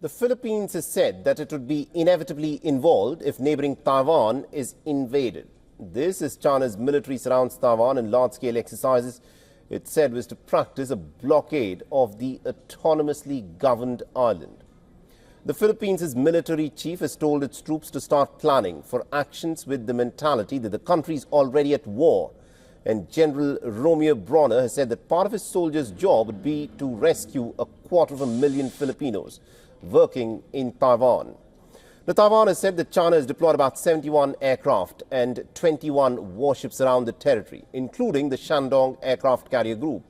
The Philippines has said that it would be inevitably involved if neighboring Taiwan is invaded. This as China's military surrounds Taiwan in large-scale exercises it said was to practice a blockade of the autonomously governed island. The Philippines' military chief has told its troops to start planning for actions with the mentality that the country is already at war. And General Romeo Bronner has said that part of his soldiers' job would be to rescue 250,000 Filipinos working in Taiwan. Now, Taiwan has said that China has deployed about 71 aircraft and 21 warships around the territory, including the Shandong aircraft carrier group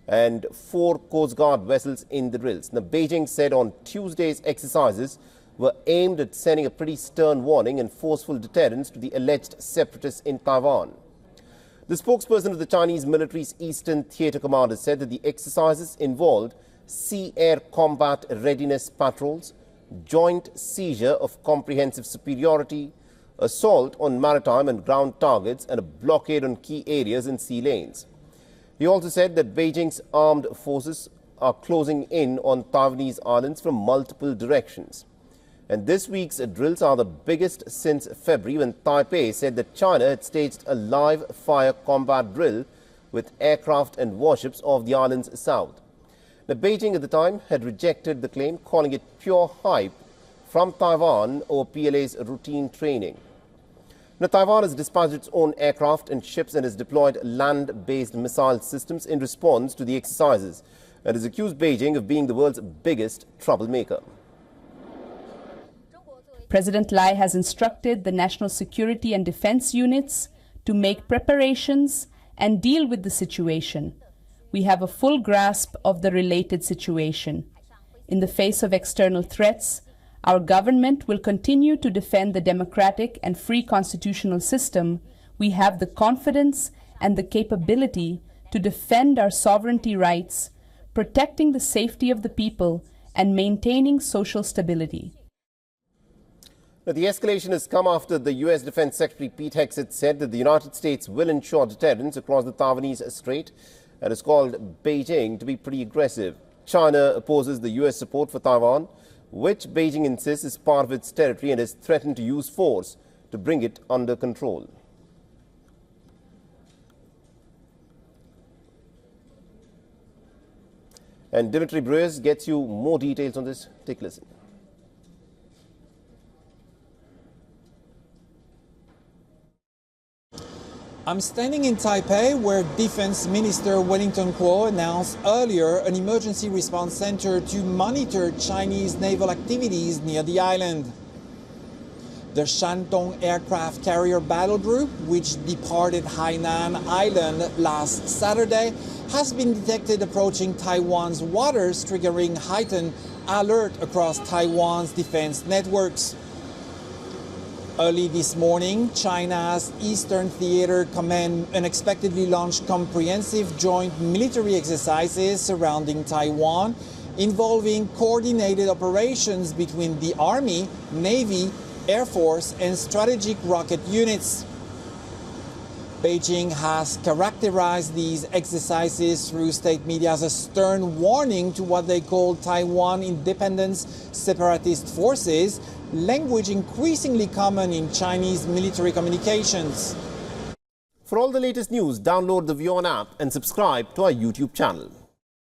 and 4 Coast Guard vessels in the drills. Now, Beijing said on Tuesday's exercises were aimed at sending a pretty stern warning and forceful deterrence to the alleged separatists in Taiwan. The spokesperson of the Chinese military's Eastern Theater Command said that the exercises involved sea-air combat readiness patrols, joint seizure of comprehensive superiority, assault on maritime and ground targets, and a blockade on key areas and sea lanes. He also said that Beijing's armed forces are closing in on Taiwanese islands from multiple directions. And this week's drills are the biggest since February, when Taipei said that China had staged a live-fire combat drill with aircraft and warships off the island's south. Now, Beijing at the time had rejected the claim, calling it pure hype from Taiwan over PLA's routine training. Now, Taiwan has dispatched its own aircraft and ships and has deployed land-based missile systems in response to the exercises and has accused Beijing of being the world's biggest troublemaker. President Lai has instructed the national security and defense units to make preparations and deal with the situation. We have a full grasp of the related situation. In the face of external threats, our government will continue to defend the democratic and free constitutional system. We have the confidence and the capability to defend our sovereignty rights, protecting the safety of the people and maintaining social stability. Now, the escalation has come after the U.S. Defense Secretary Pete Hegseth said that the United States will ensure deterrence across the Taiwanese Strait and has called Beijing to be pretty aggressive. China opposes the U.S. support for Taiwan, which Beijing insists is part of its territory, and has threatened to use force to bring it under control. And Dimitri Breuer gets you more details on this. Take a listen. I'm standing in Taipei, where Defense Minister Wellington Kuo announced earlier an emergency response center to monitor Chinese naval activities near the island. The Shandong aircraft carrier battle group, which departed Hainan Island last Saturday, has been detected approaching Taiwan's waters, triggering heightened alert across Taiwan's defense networks. Early this morning, China's Eastern Theater Command unexpectedly launched comprehensive joint military exercises surrounding Taiwan, involving coordinated operations between the Army, Navy, Air Force, and strategic rocket units. Beijing has characterized these exercises through state media as a stern warning to what they call Taiwan independence separatist forces, language increasingly common in Chinese military communications. For all the latest news, download the WION app and subscribe to our YouTube channel.